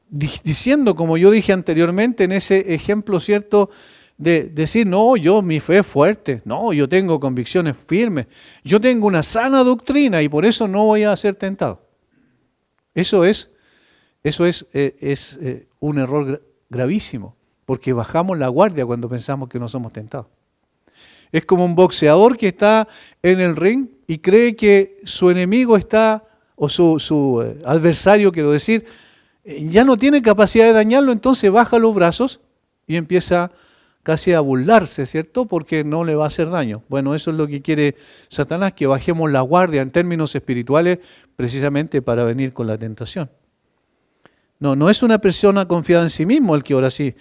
diciendo, como yo dije anteriormente en ese ejemplo, ¿cierto?, de decir, no, mi fe es fuerte, no, yo tengo convicciones firmes, yo tengo una sana doctrina y por eso no voy a ser tentado. Eso es un error gravísimo, porque bajamos la guardia cuando pensamos que no somos tentados. Es como un boxeador que está en el ring y cree que su enemigo está, o su adversario, quiero decir, ya no tiene capacidad de dañarlo, entonces baja los brazos y empieza casi a burlarse, ¿cierto? Porque no le va a hacer daño. Bueno, eso es lo que quiere Satanás, que bajemos la guardia en términos espirituales precisamente para venir con la tentación. No es una persona confiada en sí mismo el que ora así.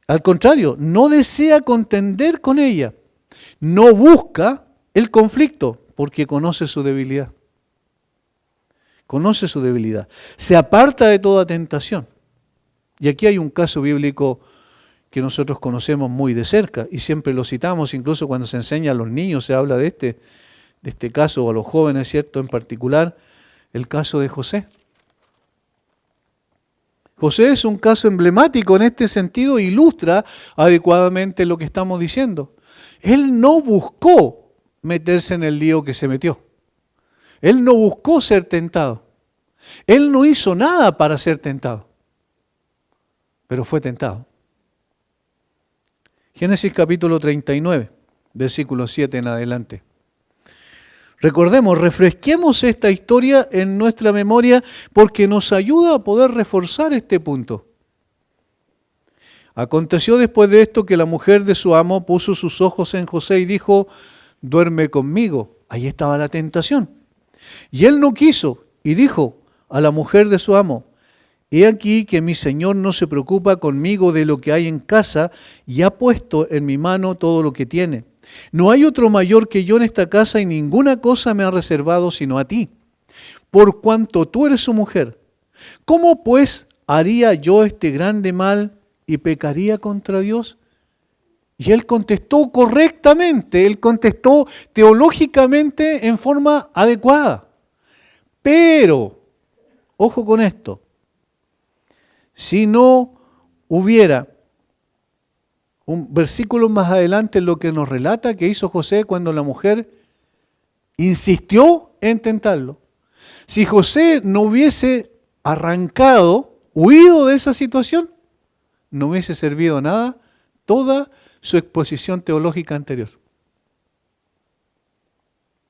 Al contrario, no desea contender con ella. No busca el conflicto porque conoce su debilidad. Conoce su debilidad. Se aparta de toda tentación. Y aquí hay un caso bíblico que nosotros conocemos muy de cerca y siempre lo citamos, incluso cuando se enseña a los niños se habla de este caso, o a los jóvenes, ¿cierto? En particular, el caso de José. José es un caso emblemático en este sentido, ilustra adecuadamente lo que estamos diciendo. Él no buscó meterse en el lío que se metió. Él no buscó ser tentado. Él no hizo nada para ser tentado, pero fue tentado. Génesis capítulo 39, versículo 7 en adelante. Recordemos, refresquemos esta historia en nuestra memoria porque nos ayuda a poder reforzar este punto. Aconteció después de esto que la mujer de su amo puso sus ojos en José y dijo, duerme conmigo. Ahí estaba la tentación. Y él no quiso y dijo a la mujer de su amo, he aquí que mi señor no se preocupa conmigo de lo que hay en casa y ha puesto en mi mano todo lo que tiene. No hay otro mayor que yo en esta casa y ninguna cosa me ha reservado sino a ti, por cuanto tú eres su mujer. ¿Cómo pues haría yo este grande mal y pecaría contra Dios? Y él contestó correctamente, él contestó teológicamente en forma adecuada. Pero, ojo con esto, si no hubiera un versículo más adelante lo que nos relata que hizo José cuando la mujer insistió en tentarlo. Si José no hubiese arrancado, huido de esa situación, no hubiese servido nada toda su exposición teológica anterior.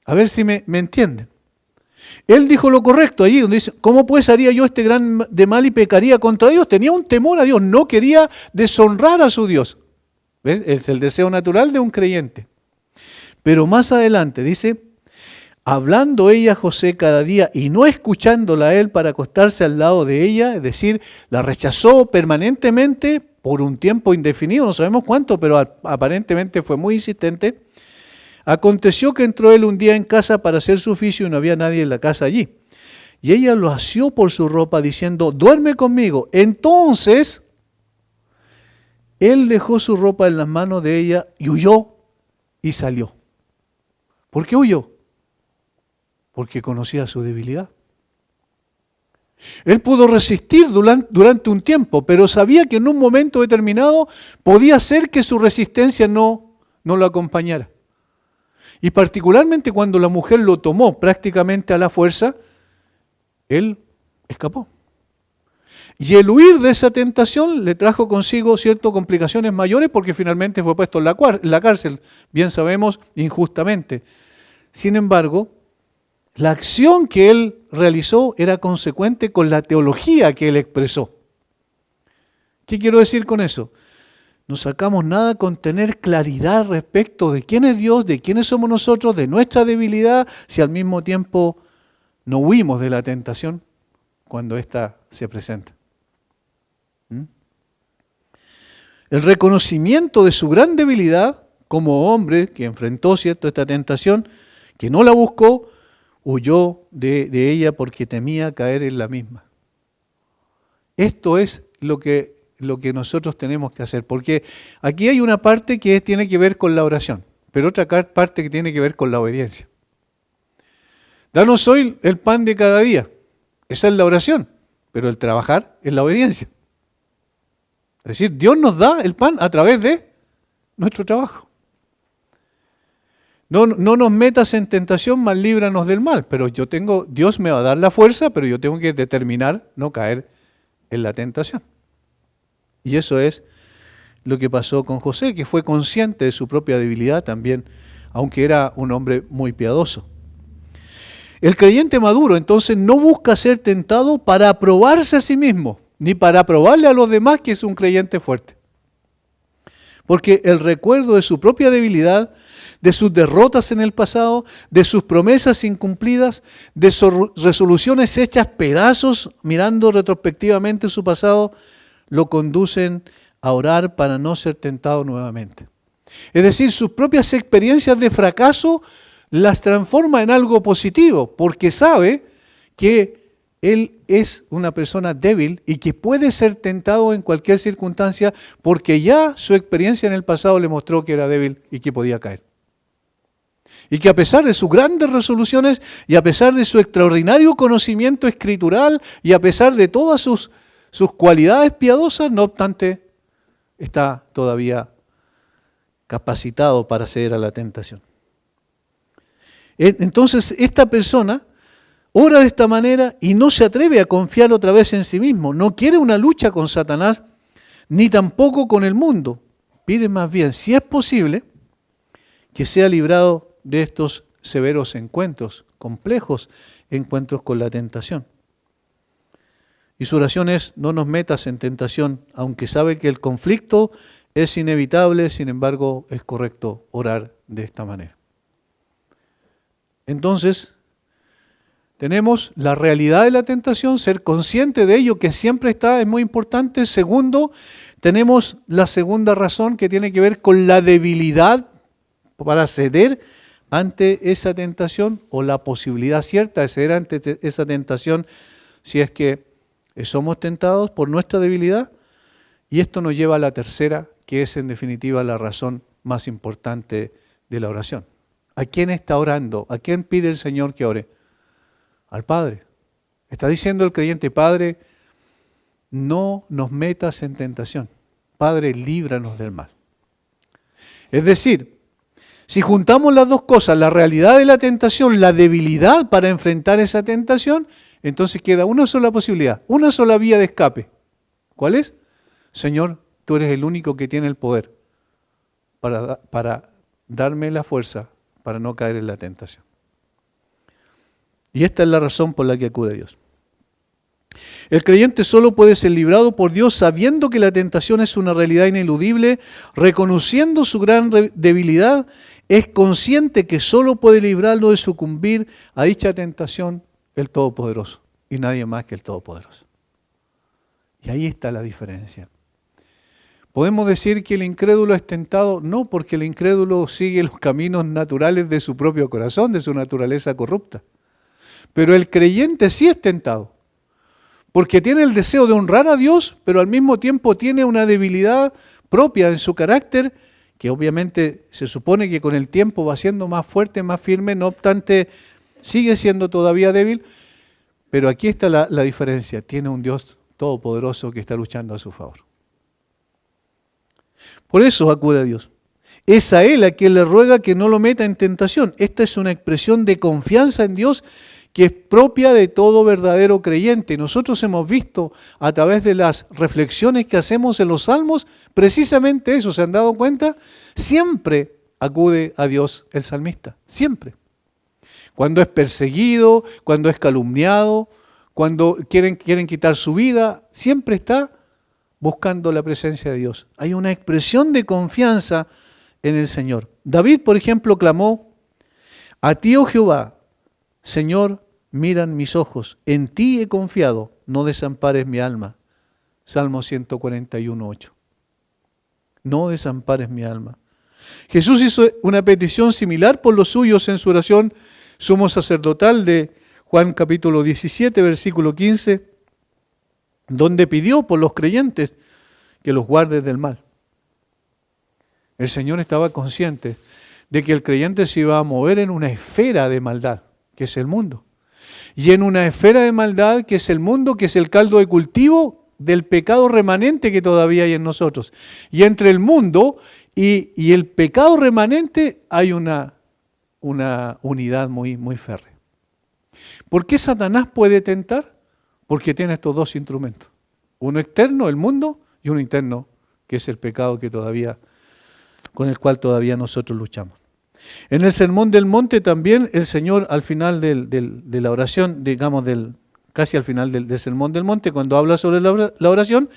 A ver si me entienden. Él dijo lo correcto allí, donde dice, ¿cómo pues haría yo este gran de mal y pecaría contra Dios? Tenía un temor a Dios, no quería deshonrar a su Dios. ¿Ves? Es el deseo natural de un creyente. Pero más adelante dice, hablando ella a José cada día y no escuchándola a él para acostarse al lado de ella, es decir, la rechazó permanentemente por un tiempo indefinido, no sabemos cuánto, pero aparentemente fue muy insistente. Aconteció que entró él un día en casa para hacer su oficio y no había nadie en la casa allí. Y ella lo asió por su ropa diciendo, duerme conmigo. Entonces, él dejó su ropa en las manos de ella y huyó y salió. ¿Por qué huyó? Porque conocía su debilidad. Él pudo resistir durante un tiempo, pero sabía que en un momento determinado podía ser que su resistencia no lo acompañara. Y particularmente cuando la mujer lo tomó prácticamente a la fuerza, él escapó. Y el huir de esa tentación le trajo consigo ciertas complicaciones mayores porque finalmente fue puesto en la cárcel, bien sabemos, injustamente. Sin embargo, la acción que él realizó era consecuente con la teología que él expresó. ¿Qué quiero decir con eso? No sacamos nada con tener claridad respecto de quién es Dios, de quiénes somos nosotros, de nuestra debilidad, si al mismo tiempo no huimos de la tentación cuando ésta se presenta. El reconocimiento de su gran debilidad como hombre que enfrentó, ¿cierto?, esta tentación, que no la buscó, huyó de ella porque temía caer en la misma. Esto es lo que nosotros tenemos que hacer, porque aquí hay una parte que tiene que ver con la oración, pero otra parte que tiene que ver con la obediencia. Danos hoy el pan de cada día. Esa es la oración, pero el trabajar es la obediencia. Es decir, Dios nos da el pan a través de nuestro trabajo. No nos metas en tentación, mas líbranos del mal. Pero Dios me va a dar la fuerza, pero yo tengo que determinar no caer en la tentación. Y eso es lo que pasó con José, que fue consciente de su propia debilidad también, aunque era un hombre muy piadoso. El creyente maduro entonces no busca ser tentado para aprobarse a sí mismo, ni para probarle a los demás que es un creyente fuerte. Porque el recuerdo de su propia debilidad, de sus derrotas en el pasado, de sus promesas incumplidas, de sus resoluciones hechas pedazos, mirando retrospectivamente su pasado, lo conducen a orar para no ser tentado nuevamente. Es decir, sus propias experiencias de fracaso las transforma en algo positivo, porque sabe que él es una persona débil y que puede ser tentado en cualquier circunstancia porque ya su experiencia en el pasado le mostró que era débil y que podía caer. Y que a pesar de sus grandes resoluciones y a pesar de su extraordinario conocimiento escritural y a pesar de todas sus cualidades piadosas, no obstante, está todavía capacitado para ceder a la tentación. Entonces, esta persona ora de esta manera y no se atreve a confiar otra vez en sí mismo. No quiere una lucha con Satanás, ni tampoco con el mundo. Pide más bien, si es posible, que sea librado de estos severos encuentros, complejos encuentros con la tentación. Y su oración es, no nos metas en tentación, aunque sabe que el conflicto es inevitable, sin embargo, es correcto orar de esta manera. Entonces, tenemos la realidad de la tentación, ser consciente de ello, que siempre está, es muy importante. Segundo, tenemos la segunda razón que tiene que ver con la debilidad para ceder ante esa tentación o la posibilidad cierta de ceder ante esa tentación si es que somos tentados por nuestra debilidad. Y esto nos lleva a la tercera, que es en definitiva la razón más importante de la oración. ¿A quién está orando? ¿A quién pide el Señor que ore? Al Padre. Está diciendo el creyente, Padre, no nos metas en tentación. Padre, líbranos del mal. Es decir, si juntamos las dos cosas, la realidad de la tentación, la debilidad para enfrentar esa tentación, entonces queda una sola posibilidad, una sola vía de escape. ¿Cuál es? Señor, tú eres el único que tiene el poder para darme la fuerza para no caer en la tentación. Y esta es la razón por la que acude a Dios. El creyente solo puede ser librado por Dios sabiendo que la tentación es una realidad ineludible, reconociendo su gran debilidad, es consciente que solo puede librarlo de sucumbir a dicha tentación el Todopoderoso y nadie más que el Todopoderoso. Y ahí está la diferencia. ¿Podemos decir que el incrédulo es tentado? No, porque el incrédulo sigue los caminos naturales de su propio corazón, de su naturaleza corrupta. Pero el creyente sí es tentado, porque tiene el deseo de honrar a Dios, pero al mismo tiempo tiene una debilidad propia en su carácter, que obviamente se supone que con el tiempo va siendo más fuerte, más firme, no obstante sigue siendo todavía débil, pero aquí está la diferencia, tiene un Dios todopoderoso que está luchando a su favor. Por eso acude a Dios. Es a Él a quien le ruega que no lo meta en tentación. Esta es una expresión de confianza en Dios que es propia de todo verdadero creyente. Nosotros hemos visto a través de las reflexiones que hacemos en los salmos, precisamente eso, ¿se han dado cuenta? Siempre acude a Dios el salmista, siempre. Cuando es perseguido, cuando es calumniado, cuando quieren quitar su vida, siempre está buscando la presencia de Dios. Hay una expresión de confianza en el Señor. David, por ejemplo, clamó, a ti, oh Jehová, Señor, miran mis ojos, en ti he confiado, no desampares mi alma. Salmo 141:8. No desampares mi alma. Jesús hizo una petición similar por los suyos en su oración sumo sacerdotal de Juan capítulo 17, versículo 15, donde pidió por los creyentes que los guarde del mal. El Señor estaba consciente de que el creyente se iba a mover en una esfera de maldad, que es el mundo. Y en una esfera de maldad, que es el mundo, que es el caldo de cultivo del pecado remanente que todavía hay en nosotros. Y entre el mundo y el pecado remanente hay una unidad muy, muy férrea. ¿Por qué Satanás puede tentar? Porque tiene estos dos instrumentos. Uno externo, el mundo, y uno interno, que es el pecado con el cual todavía nosotros luchamos. En el Sermón del Monte también el Señor al final de la oración, digamos casi al final del Sermón del Monte, cuando habla sobre la oración,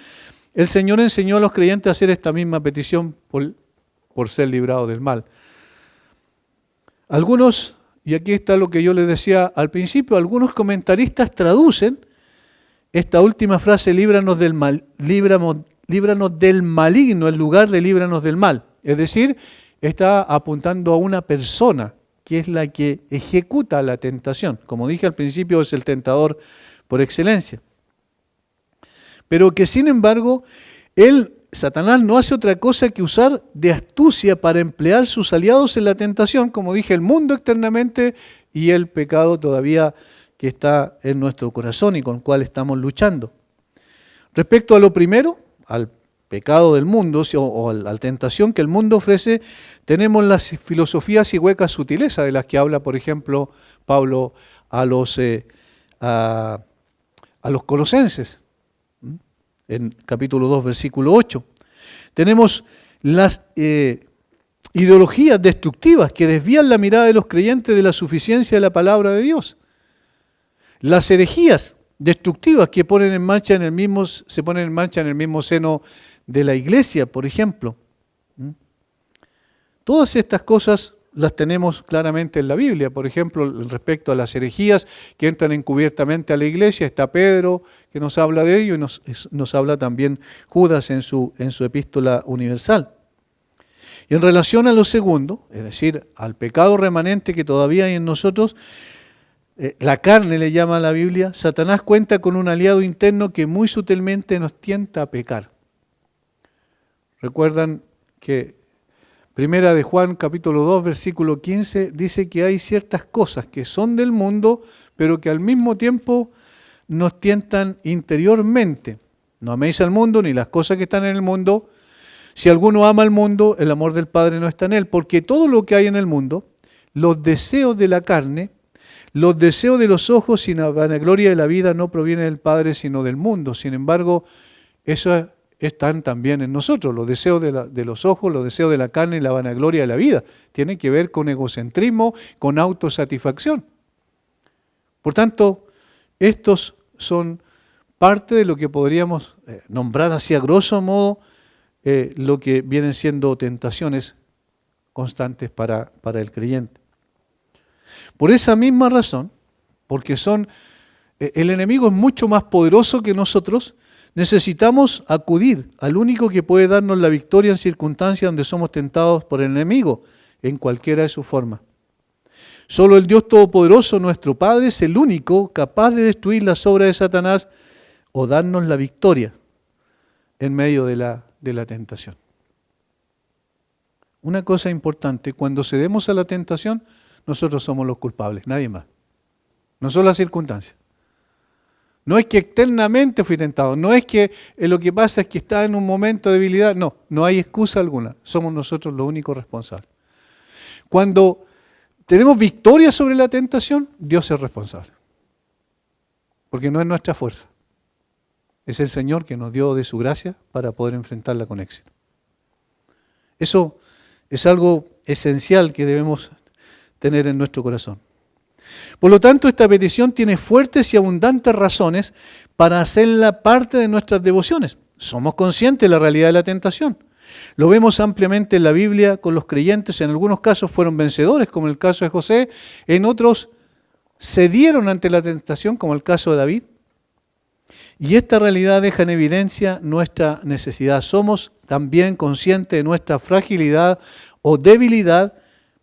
el Señor enseñó a los creyentes a hacer esta misma petición por ser librados del mal. Algunos, y aquí está lo que yo les decía al principio, algunos comentaristas traducen esta última frase, líbranos del mal, líbranos del maligno en lugar de líbranos del mal. Es decir, está apuntando a una persona que es la que ejecuta la tentación. Como dije al principio, es el tentador por excelencia. Pero que sin embargo, Satanás no hace otra cosa que usar de astucia para emplear sus aliados en la tentación, como dije, el mundo externamente y el pecado todavía que está en nuestro corazón y con el cual estamos luchando. Respecto a lo primero, al pecado del mundo o a la tentación que el mundo ofrece, tenemos las filosofías y huecas sutilezas de las que habla, por ejemplo, Pablo a los colosenses, en capítulo 2, versículo 8. Tenemos las ideologías destructivas que desvían la mirada de los creyentes de la suficiencia de la palabra de Dios. Las herejías destructivas que se ponen en marcha en el mismo seno de la iglesia, por ejemplo. Todas estas cosas las tenemos claramente en la Biblia. Por ejemplo, respecto a las herejías que entran encubiertamente a la iglesia, está Pedro que nos habla de ello y nos habla también Judas en su epístola universal. Y en relación a lo segundo, es decir, al pecado remanente que todavía hay en nosotros, la carne le llama a la Biblia, Satanás cuenta con un aliado interno que muy sutilmente nos tienta a pecar. Recuerdan que Primera de Juan, capítulo 2, versículo 15, dice que hay ciertas cosas que son del mundo, pero que al mismo tiempo nos tientan interiormente. No améis al mundo ni las cosas que están en el mundo. Si alguno ama al mundo, el amor del Padre no está en él, porque todo lo que hay en el mundo, los deseos de la carne, los deseos de los ojos y la vanagloria de la vida no proviene del Padre, sino del mundo. Sin embargo, eso están también en nosotros, los deseos de los ojos, los deseos de la carne y la vanagloria de la vida. Tienen que ver con egocentrismo, con autosatisfacción. Por tanto, estos son parte de lo que podríamos nombrar así a grosso modo lo que vienen siendo tentaciones constantes para el creyente. Por esa misma razón, porque el enemigo es mucho más poderoso que nosotros, necesitamos acudir al único que puede darnos la victoria en circunstancias donde somos tentados por el enemigo, en cualquiera de sus formas. Solo el Dios Todopoderoso, nuestro Padre, es el único capaz de destruir las obras de Satanás o darnos la victoria en medio de la tentación. Una cosa importante, cuando cedemos a la tentación, nosotros somos los culpables, nadie más. No son las circunstancias. No es que externamente fui tentado, no es que lo que pasa es que está en un momento de debilidad, no hay excusa alguna, somos nosotros los únicos responsables. Cuando tenemos victoria sobre la tentación, Dios es responsable, porque no es nuestra fuerza, es el Señor que nos dio de su gracia para poder enfrentarla con éxito. Eso es algo esencial que debemos tener en nuestro corazón. Por lo tanto, esta petición tiene fuertes y abundantes razones para hacerla parte de nuestras devociones. Somos conscientes de la realidad de la tentación. Lo vemos ampliamente en la Biblia con los creyentes. En algunos casos fueron vencedores, como el caso de José. En otros cedieron ante la tentación, como el caso de David. Y esta realidad deja en evidencia nuestra necesidad. Somos también conscientes de nuestra fragilidad o debilidad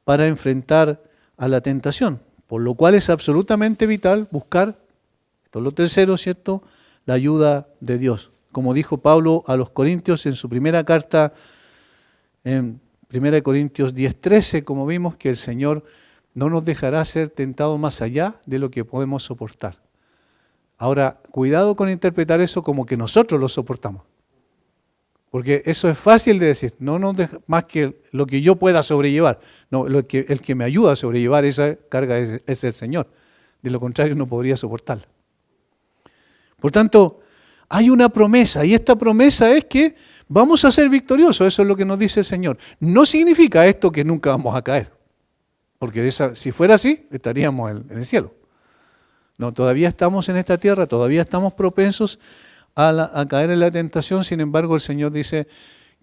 para enfrentar a la tentación, por lo cual es absolutamente vital buscar, esto es lo tercero, ¿cierto?, la ayuda de Dios. Como dijo Pablo a los Corintios en su primera carta, en 1 Corintios 10:13, como vimos, que el Señor no nos dejará ser tentados más allá de lo que podemos soportar. Ahora, cuidado con interpretar eso como que nosotros lo soportamos. Porque eso es fácil de decir, no más que lo que yo pueda sobrellevar. No, el que me ayuda a sobrellevar esa carga es el Señor. De lo contrario no podría soportarla. Por tanto, hay una promesa y esta promesa es que vamos a ser victoriosos. Eso es lo que nos dice el Señor. No significa esto que nunca vamos a caer. Porque si fuera así, estaríamos en el cielo. No, todavía estamos en esta tierra, todavía estamos propensos a caer en la tentación. Sin embargo, el Señor dice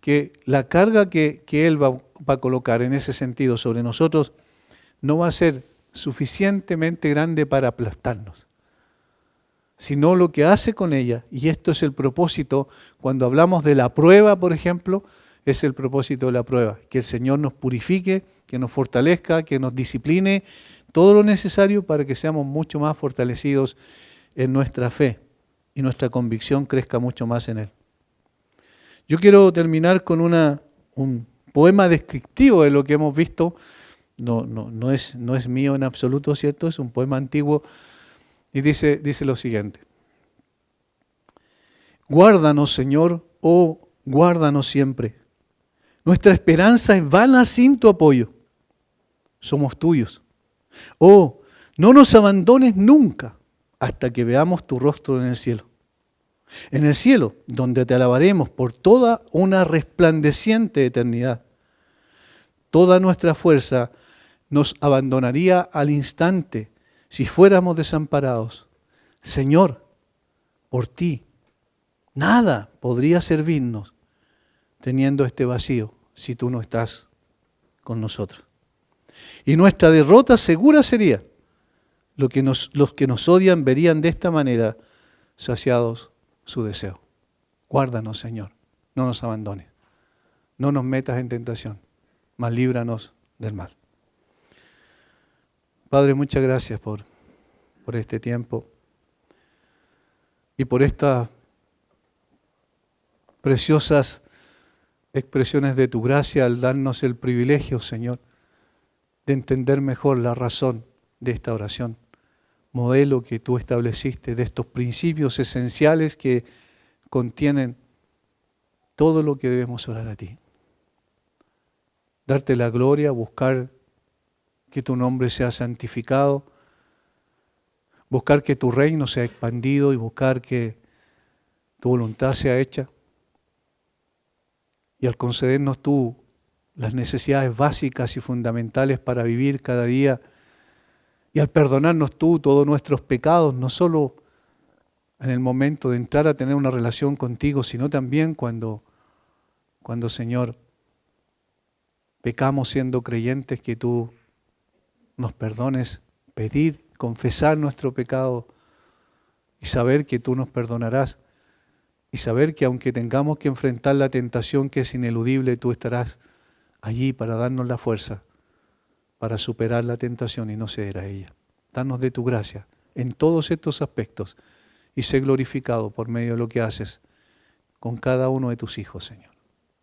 que la carga que Él va a colocar en ese sentido sobre nosotros no va a ser suficientemente grande para aplastarnos, sino lo que hace con ella, y esto es el propósito, cuando hablamos de la prueba, por ejemplo, es el propósito de la prueba, que el Señor nos purifique, que nos fortalezca, que nos discipline, todo lo necesario para que seamos mucho más fortalecidos en nuestra fe y nuestra convicción crezca mucho más en Él. Yo quiero terminar con un poema descriptivo de lo que hemos visto. No es mío en absoluto, ¿cierto? Es un poema antiguo y dice lo siguiente. Guárdanos, Señor, oh, guárdanos siempre. Nuestra esperanza es vana sin tu apoyo. Somos tuyos. Oh, no nos abandones nunca hasta que veamos tu rostro en el cielo. En el cielo, donde te alabaremos por toda una resplandeciente eternidad. Toda nuestra fuerza nos abandonaría al instante si fuéramos desamparados. Señor, por ti, nada podría servirnos teniendo este vacío si tú no estás con nosotros. Y nuestra derrota segura sería los que nos odian verían de esta manera saciados su deseo. Guárdanos, Señor, no nos abandones, no nos metas en tentación, mas líbranos del mal. Padre, muchas gracias por este tiempo y por estas preciosas expresiones de tu gracia al darnos el privilegio, Señor, de entender mejor la razón de esta oración, modelo que tú estableciste, de estos principios esenciales que contienen todo lo que debemos orar a ti. Darte la gloria, buscar que tu nombre sea santificado, buscar que tu reino sea expandido y buscar que tu voluntad sea hecha. Y al concedernos tú las necesidades básicas y fundamentales para vivir cada día, y al perdonarnos tú todos nuestros pecados, no solo en el momento de entrar a tener una relación contigo, sino también cuando Señor, pecamos siendo creyentes, que tú nos perdones, pedir, confesar nuestro pecado y saber que tú nos perdonarás y saber que aunque tengamos que enfrentar la tentación que es ineludible, tú estarás allí para darnos la fuerza para superar la tentación y no ceder a ella. Danos de tu gracia en todos estos aspectos y sé glorificado por medio de lo que haces con cada uno de tus hijos, Señor.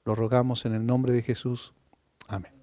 Lo rogamos en el nombre de Jesús. Amén.